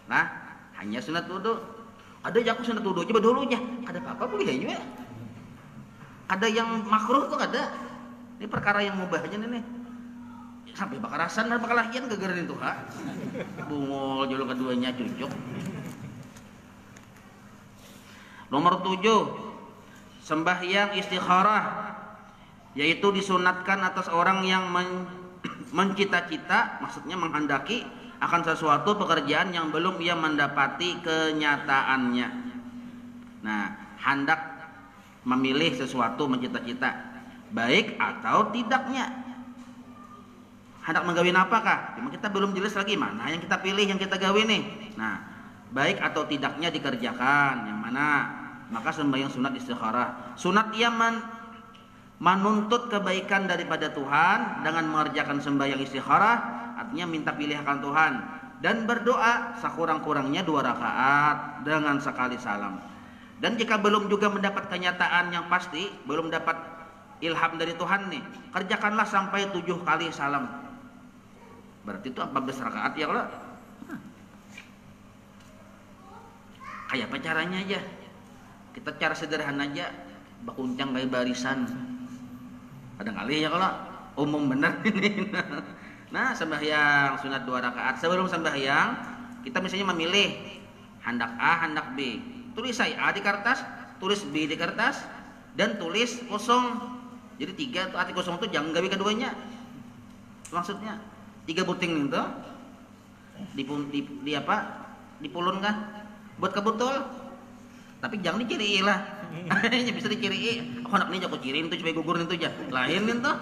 Nah, hanya sunat wudu. Ada yang aku sunat wudu aja dulunya. Ada apa-apa boleh juga. Ada yang makruh tuh ada. Ini perkara yang mubah aja nih. Sampai bakarasan dan bakalahian gara-gara itu ha. Bungul jolo keduanya cucuk. Nomor 7, sembahyang istikharah, yaitu disunatkan atas orang yang mencita-cita, maksudnya menghendaki akan sesuatu pekerjaan yang belum ia mendapati kenyataannya. Nah, hendak memilih sesuatu, mencita-cita, baik atau tidaknya. Hendak menggawin apakah? Memang kita belum jelas lagi mana yang kita pilih, yang kita gawe nih. Nah, baik atau tidaknya dikerjakan, yang mana? Maka sembahyang sunat istikharah. Sunat ia menuntut kebaikan daripada Tuhan dengan mengerjakan sembahyang istikharah, artinya minta pilih akan Tuhan, dan berdoa sekurang-kurangnya 2 rakaat dengan sekali salam. Dan jika belum juga mendapat kenyataan yang pasti, belum dapat ilham dari Tuhan nih, kerjakanlah sampai 7 kali salam. Berarti itu 14 rakaat ya kalau. Kayak apa caranya aja? Kita cara sederhana aja, bakuncang kayak barisan. Kadang-kali ya kalau umum bener ini. Nah, sembahyang sunat 2 rakaat. Sebelum sembahyang, kita misalnya memilih hendak A, hendak B. Tulis saya A di kertas, tulis B di kertas, dan tulis kosong. Jadi 3 tuh arti kosong itu jangan gawe keduanya. Maksudnya 3 buting itu di apa? Dipulun kan? Buat kebetul. Tapi jangan diciri lah. Hanya bisa diciri. Aku anak ini jago ciriin tuh supaya gugur itu aja. Lain itu.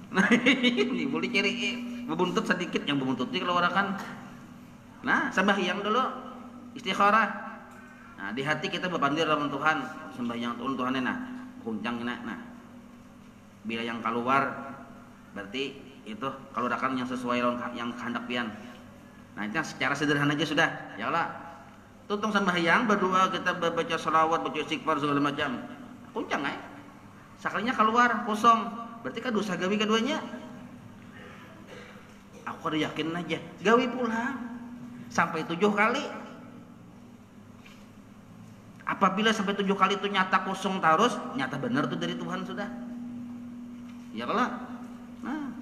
Nah, ini boleh ciri bebuntut sedikit, yang bebuntut itu keluarkan. Nah, sembahyang dulu istikharah. Nah, di hati kita berpandir lawan Tuhan, sembahyang Tuhan nah, kuncang nah. Bila yang keluar berarti itu keluarkan yang sesuai yang kehendak pian. Nah, itu secara sederhana aja sudah. Ya Allah. Tuntung sembahyang, berdoa, kita baca salawat, baca istighfar segala macam. Kuncang sekalinya keluar kosong, berarti kan dosa gawi keduanya. Aku ada yakin aja, gawi pulang sampai 7 kali. Apabila sampai 7 kali itu nyata kosong terus, nyata benar tuh dari Tuhan sudah. Ya kalau, nah.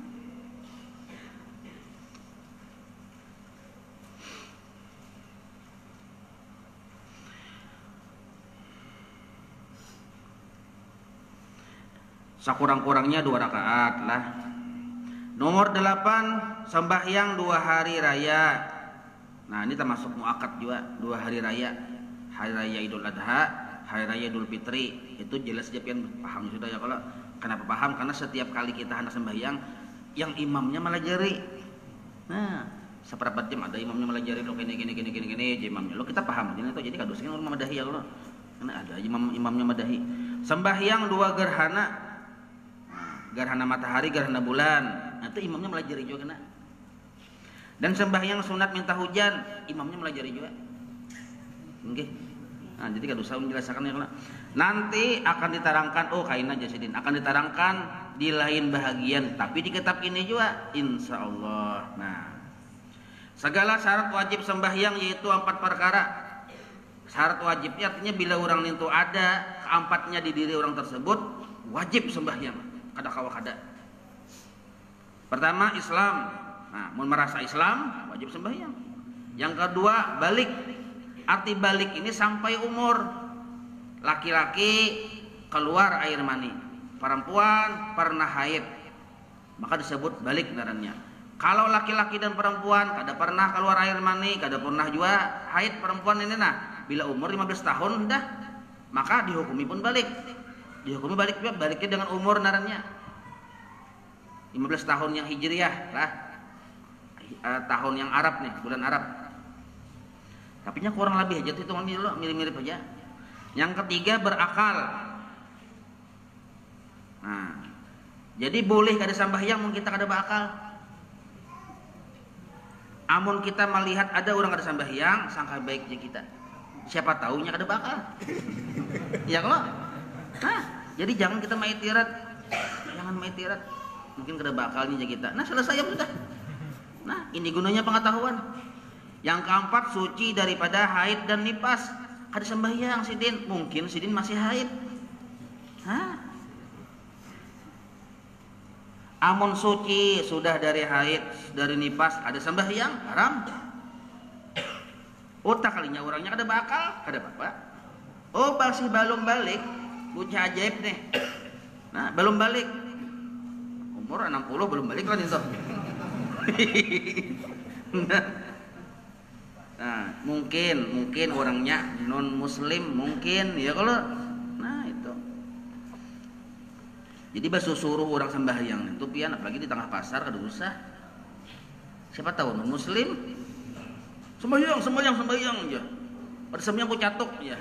Sekurang-kurangnya 2 rakaat lah. Nomor 8, sembahyang 2 hari raya. Nah, ini termasuk muakkad juga, 2 hari raya. Hari raya Idul Adha, hari raya Idul Fitri. Itu jelas aja pian paham sudah ya kalau. Kenapa paham? Karena setiap kali kita hendak sembahyang, yang imamnya malah jari. Nah, seberapa jam ada imamnya malah jari lo gini imamnya. Lo kita paham ini tuh. Jadi kadusnya orang madahi ya lo. Karena ada imamnya madahi. Sembahyang 2 gerhana. Gerhana matahari, gerhana bulan. Nah, itu imamnya melajari juga kena. Dan sembahyang sunat minta hujan, imamnya melajari juga. Oke. Nah, jadi kada usah menjelaskan ya kena. Nanti akan diterangkan, kain aja sidin, akan diterangkan di lain bahagian, tapi di kitab ini juga insyaallah. Nah, segala syarat wajib sembahyang yaitu 4 perkara. Syarat wajibnya artinya bila orang itu ada keempatnya di diri orang tersebut, wajib sembahyang. Kada kawa kada. Pertama Islam. Nah, mau merasa Islam wajib sembahyang. Yang kedua balik. Arti balik ini sampai umur. Laki-laki keluar air mani, perempuan pernah haid, maka disebut balik ngarannya. Kalau laki-laki dan perempuan kada pernah keluar air mani, kada pernah juga haid perempuan ini nah, bila umur 15 tahun dah, maka dihukumi pun balik. Dihukumi baliknya dengan umur narannya. 15 tahun yang hijriyah lah, tahun yang Arab nih, bulan Arab. Tapi nya kurang lebih aja itu mirip-mirip aja. Yang ketiga berakal. Nah, jadi boleh kada sambahyang mun kita kada berakal. Amun kita melihat ada orang kada sambahyang, sangka baik je kita. Siapa tahunya kada berakal. Ya kalau. Nah, jadi jangan kita maitirat. Jangan maitirat. Mungkin kada beakalnya je kita. Nah, selesai sudah. Nah, ini gunanya pengetahuan. Yang keempat, suci daripada haid dan nifas. Kada sembahyang sidin, mungkin sidin masih haid. Hah? Amun suci sudah dari haid, dari nifas, ada sembahyang haram. Otak kalinya orangnya kada bakal, kada apa-apa. Oh, masih belum balik, bocah ajaib nih. Nah, belum balik. Umur 60 belum balik lah itu. Nah, mungkin orangnya non muslim mungkin ya kalau nah itu. Jadi basu suruh orang sembahyang itu pian apalagi di tengah pasar kada usah. Siapa tahu non muslim sembahyang aja. Pada sembahyang ku catuk ya.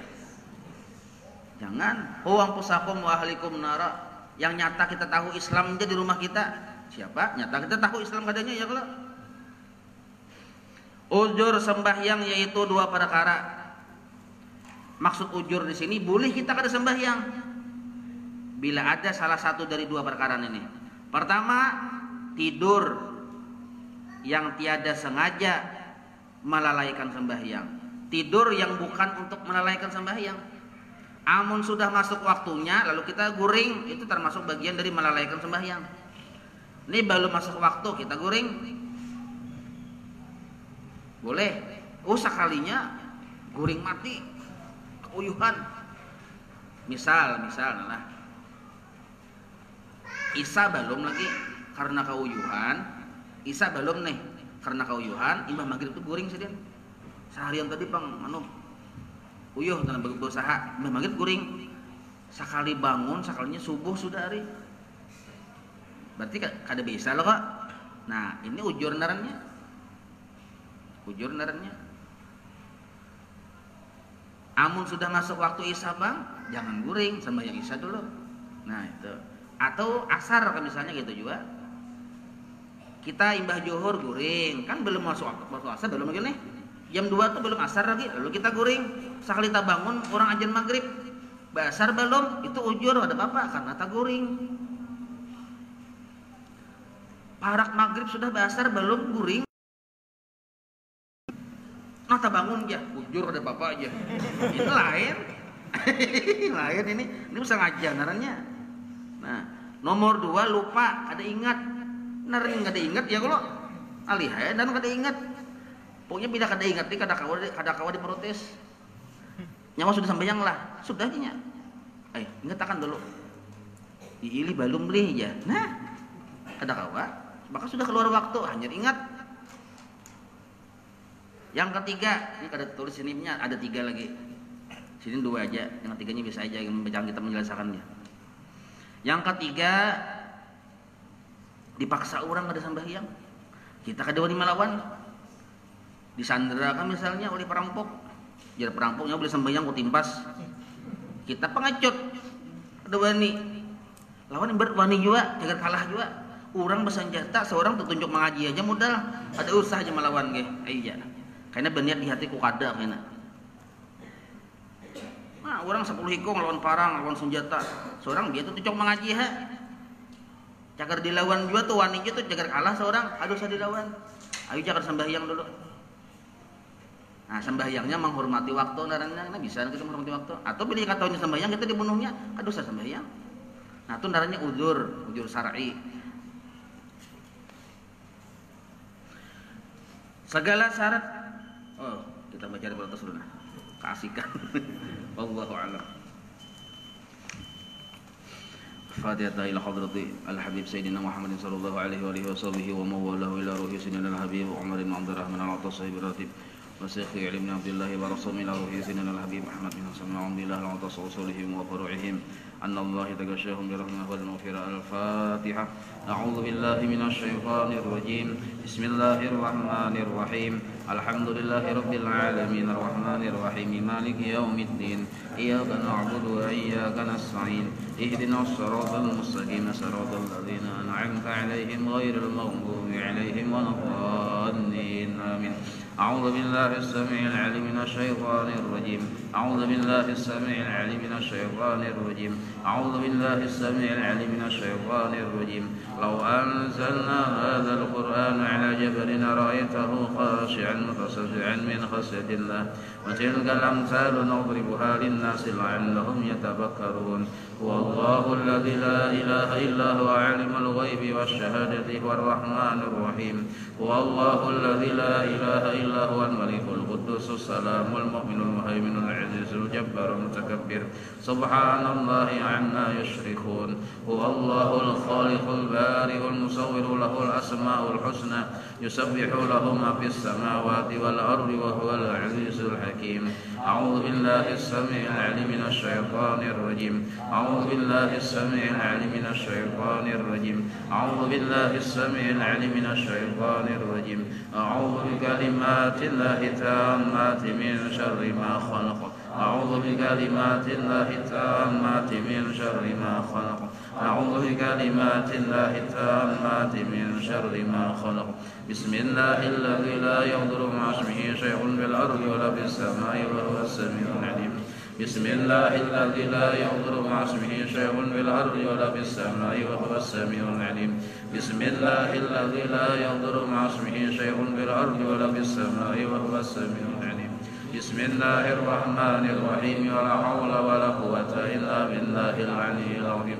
Jangan huwang pusakum wa ahlikum nara. Yang nyata kita tahu Islam aja di rumah kita. Siapa? Nyata kita tahu Islam kadanya ya kalau. Ujur sembahyang yaitu dua perkara. Maksud ujur di sini boleh kita kada sembahyang bila ada salah satu dari dua perkara ini. Pertama, tidur yang tiada sengaja melalaikan sembahyang. Tidur yang bukan untuk melalaikan sembahyang. Amun sudah masuk waktunya lalu kita guring, itu termasuk bagian dari melalaikan sembahyang. Ini belum masuk waktu kita guring. Boleh. Oh, sekalinya guring mati keuyuhan. Misal lah. Isya belum lagi karena keuyuhan. Isya belum nih karena keuyuhan. Imam maghrib itu guring sedih. Seharian tadi uyuh dan berusaha. Imam maghrib guring. Sekali bangun, sekalinya subuh sudah hari. Berarti kada bisa loh kak. Nah, ini ujur narannya. Amun sudah masuk waktu isya bang, jangan guring, sembahyang isya dulu. Nah itu. Atau asar kan misalnya gitu juga. Kita imbah johor guring, kan belum masuk waktu asar belum lagi nih. Jam 2 tuh belum asar lagi, lalu kita guring. Sekali kita bangun orang ajan maghrib, basar belum, itu ujur ada apa karena tak guring. Parak maghrib sudah basar belum guring. Nah, tak bangun aja, ujur ada bapak aja. Ini lain. Lain ini bisa ngajar narannya. Nah, nomor 2 lupa, ada ingat. Naran enggak ada ingat ya kalau alih dan kada ingat. Pokoknya bila kada ingat ni kada kawa diprotes. Nyawa sudah sembahyang lah, sudah nya. Ingat akan dulu. Diili belum beli ya. Nah, kada kawa, maka sudah keluar waktu, hanya ingat. Yang ketiga, ini kada tulis sininya ada 3 lagi. Sini 2 aja, yang ketiganya bisa aja jangan kita menjelaskannya. Yang ketiga, dipaksa orang kada sembahyang. Kita kada wani melawan. Disandera kan misalnya oleh perampok. Jadi perampoknya boleh sembahyang ku timpas. Kita pengecut. Kada wani. Lawan berwani juga, jangan kalah juga. Orang bersenjata, seorang tertunjuk mengaji aja modal, ada usaha aja melawan ge. Iya. Karena berniat di hatiku kada kena. Nah, orang 10 hiko ngelawan parang, ngelawan senjata. Seorang dia tuh cocok mengaji ha. Cagar dilawan juga tuh wani tuh cagar kalah seorang, aduh saya dilawan. Ayo cagar sembahyang dulu. Nah, sembahyangnya menghormati waktu narannya, bisa kita menghormati waktu. Atau bila katanya sembahyang kita dibunuhnya, aduh saya sembahyang. Nah, itu narannya ujur syar'i. Segala syarat. Oh, kita baca dari atas dulu nah. Keasikan. Wallahu a'lam. Fatihah ila hadrati al-habib sayyidina Muhammadin sallallahu alaihi wa alihi wa sahbihi wa mawalahu ila ruhi sayyidina al-habib Umar bin Abdurrahman al-Atas sahib ratib وشيخ علي بن عبد الله ورسول الله روحي سنن الحبيب محمد بن سلمى عبد الله العطاس وصولهم وفروعهم أن الله تغشاهم برحمة والمغفرة. الفاتحة. أعوذ بالله من الشيطان الرجيم. بسم الله الرحمن الرحيم. الحمد لله رب العالمين الرحمن الرحيم مالك يوم الدين إياك نعبد وإياك نستعين اهدنا الصراط المستقيم صراط الذين أنعمت عليهم غير المغضوب عليهم ولا الضالين آمين. أعوذ بالله السميع العليم من الشيطان الرجيم. أعوذ بالله السميع العليم من الشيطان الرجيم. أعوذ بالله السميع العليم من الشيطان الرجيم. لو أنزلنا هذا القرآن على جبل رأيته خاشعا متصدعا من خشية الله وتلك الأمثال نضربها للناس لعلهم يتفكرون. هو الله الذي لا إله إلا هو عالم الغيب والشهادة هو الرحمن الرحيم. هو الله الذي لا إله إلا هو الملك القدوس السلام المؤمن المهيمن العزيز الجبار المتكبر سبحان الله عما يشركون. هو الله الخالق البارئ المصور له الأسماء الحسنى يسبح له ما في السماوات والأرض وهو العزيز الحكيم. أعوذ بالله السميع العليم من الشيطان الرجيم. أعوذ بالله السميع العليم من الشيطان الرجيم. أعوذ بالله السميع العليم من الشيطان الرجيم. أعوذ بكلمات الله التامات من شر ما خلق. أعوذ بكلمات الله التامات من شر ما خلق. أعوذ بكلمات الله التامات من شر ما خلق. بسم الله الذي لا يضر مع اسمه شيء في الأرض ولا في السماء وهو السميع العليم. بسم الله الذي لا يضر مع اسمه شيء في الأرض ولا في السماء وهو السميع العليم. بسم الله الذي لا يضر مع اسمه شيء في الأرض ولا في السماء وهو السميع العليم. بسم الله الرحمن الرحيم. ولا حول ولا قوة إلا بالله العلي العظيم.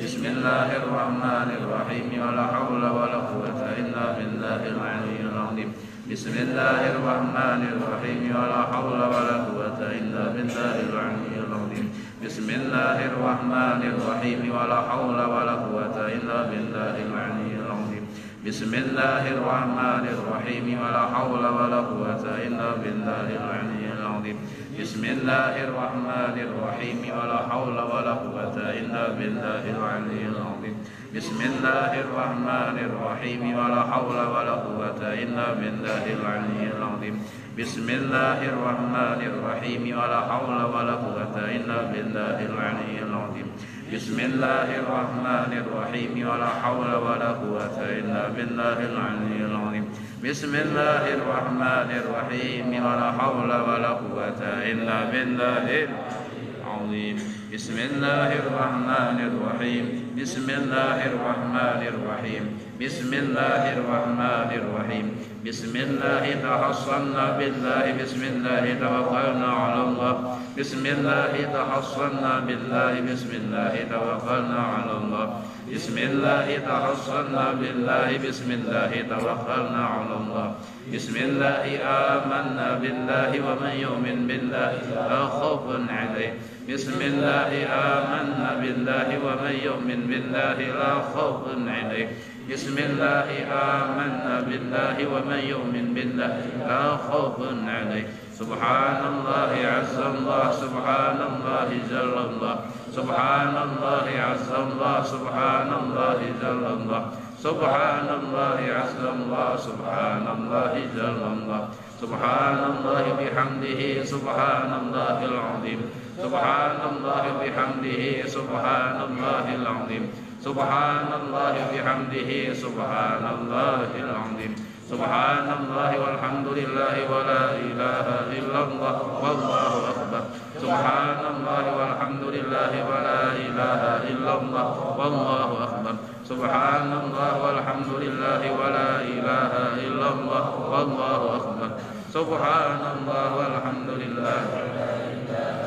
بسم الله الرحمن الرحيم. ولا حول ولا قوة إلا بالله العلي العظيم. بسم الله الرحمن الرحيم. ولا حول ولا قوة إلا بالله العلي العظيم. بسم الله الرحمن الرحيم. ولا حول ولا قوة إلا بالله العلي العظيم. بسم الله الرحمن الرحيم. ولا حول ولا قوة إلا بالله العلي العظيم. بسم الله الرحمن الرحيم. ولا حول ولا قوة إلا بالله العلي العظيم. بسم الله الرحمن الرحيم. ولا حول ولا قوة إلا بالله العلي العظيم. بسم الله الرحمن الرحيم. ولا حول ولا قوة إلا بالله العلي العظيم. بسم الله الرحمن الرحيم. ولا حول ولا قوة إلا بالله العلي العظيم. بسم الله الرحمن الرحيم. ولا حول ولا قوة إلا بالله العظيم. بسم الله الرحمن الرحيم. بسم الله الرحمن الرحيم. بسم الله الرحمن الرحيم. بسم الله تحصنا بالله. بسم الله توكلنا على الله. بسم الله تحصنا بالله. بسم الله توكلنا على الله. بسم الله تحصنا بالله. بسم الله توكلنا على الله. بسم الله آمنا بالله. ومن يؤمن بالله لا خوف عليه. بسم الله آمنا بالله. ومن يؤمن بالله لا خوف عليه. بسم الله آمنا بالله. ومن يؤمن بالله لا خوف عليه. سبحان الله عز الله. سبحان الله جل الله. سبحان الله عز الله. سبحان الله جل الله. سبحان الله عز الله. سبحان الله جل الله. سبحان الله بحمده. سبحان الله العظيم. سبحان الله بحمده. سبحان الله العظيم. سبحان الله بحمده. سبحان الله العظيم. سبحان الله والحمد لله ولا إله إلا الله والله أكبر. سبحان الله والحمد لله ولا إله إلا الله والله أكبر. سبحان الله والحمد لله ولا إله إلا الله والله أكبر. سبحان الله والحمد لله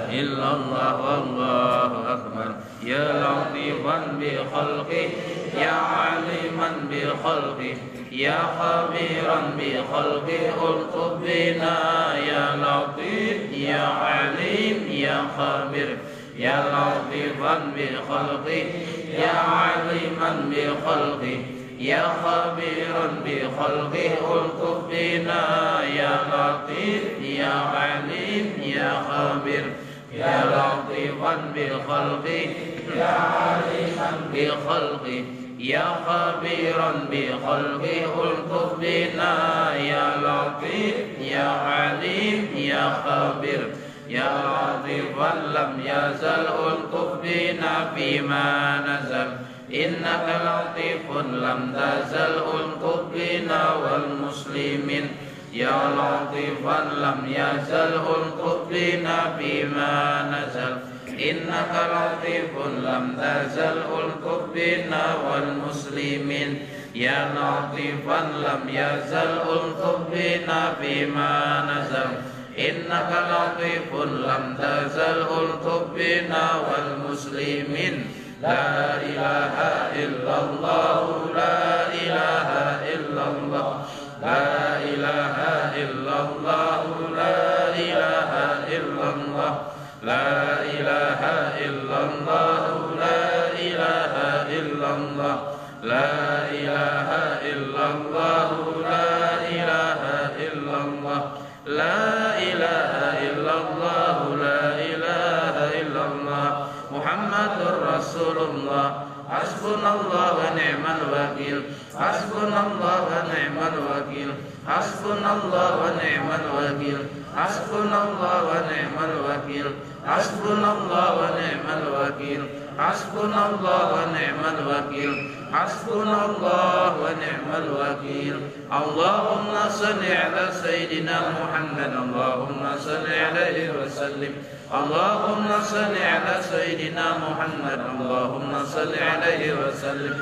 إلا الله والله أكبر. يا لطيفا بخلقه يا عليما بخلقه يا خبيرا بخلقه الطف بنا يا لطيف يا عليم يا خبير. يا لطيفا بخلقه يا عليما بخلقه يا خبير بخلقه ألطف بنا يا لطيف يا عليم يا خبير يا لطيفا بخلقه يا عليما بخلقه يا خبيرا بخلقه ألطف بنا يا لطيف يا عليم يا خبير يا لطيفا لم يزل ألطف بنا فيما نزل إنك لطيف لم تزل ألطف بنا والمسلمين يا لطيفا لم يزل ألطف بنا فيما نزل إنك لطيف لم تزل ألطف بنا والمسلمين يا لطيفا لم يزل ألطف بنا فيما نزل إنك لطيف لم تزل ألطف بنا والمسلمين لا إله إلا الله لا إله إلا الله لا إله إلا الله لا إله إلا الله لا إله إلا الله لا إله إلا الله لا إله إلا الله لا إله إلا الله لا إله إلا الله لا إله إلا الله محمد رسول الله حسبنا الله ونعم الوكيل حسبنا الله ونعم الوكيل حسبنا الله ونعم الوكيل حسبنا الله ونعم الوكيل حسبنا الله ونعم الوكيل حسبنا الله ونعم الوكيل حسبنا الله ونعم الوكيل اللهم صل على سيدنا محمد اللهم صل عليه وسلم اللهم صل على سيدنا محمد اللهم صل عليه وسلم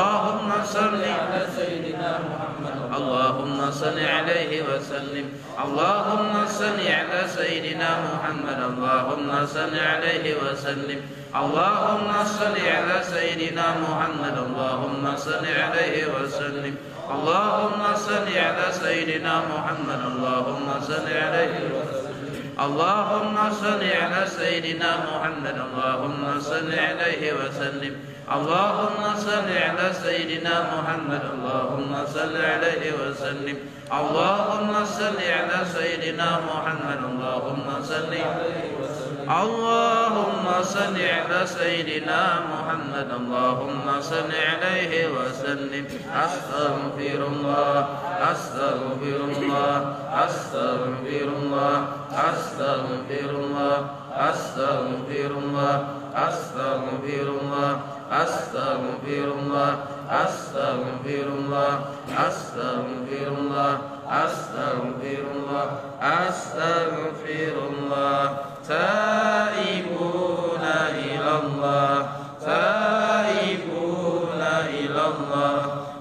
اللهم صل على سيدنا محمد اللهم صل عليه وسلم اللهم صل على سيدنا محمد اللهم صل عليه وسلم اللهم صل على سيدنا محمد اللهم صل عليه وسلم اللهم صل على سيدنا محمد اللهم صل عليه وسلم اللهم صل على سيدنا محمد اللهم صل عليه وسلم اللهم صل على سيدنا محمد اللهم صل عليه وسلم اللهم صل على سيدنا محمد اللهم صل عليه وسلم اللهم صل على سيدنا محمد اللهم صل عليه وسلم أستغفر الله أستغفر الله أستغفر الله أستغفر الله أستغفر الله أستغفر الله أستغفر الله أستغفر الله أستغفر الله أستغفر الله أستغفر الله تائبون إلى الله تائبون إلى الله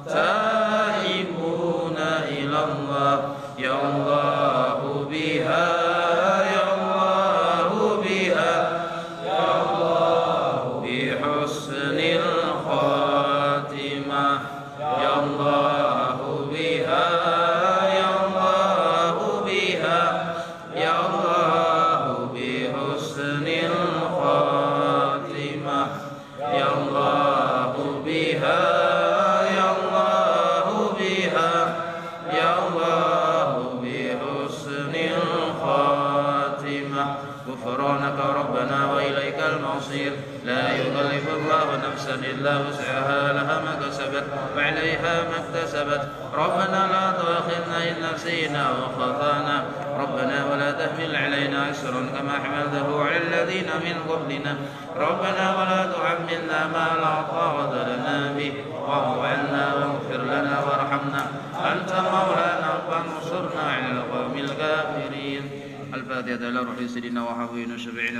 تائبون إلى الله يا الله بها يا الله بها يا الله بحسن الخاتمة يا الله بها يا الله بها يا الله بحسن الخاتمة يا الله بها يا الله بها يا الله بحسن الخاتمة غفرانك ربنا وإليك المصير لا يكلف الله نفسا إلا وسعها لها ما كسبت وعليها ما اكتسبت ربنا لا تؤاخذنا إن نسينا وخطأنا ربنا ولا تحمل علينا إصرا كما حملته على الذين من قبلنا ربنا ولا تحملنا ما لا طاقة لنا به واعف عنا واغفر لنا وارحمنا أنت مولانا فانصرنا على القوم الكافرين. الفاتحة إلى روح سيدنا وحبيبنا شفيعنا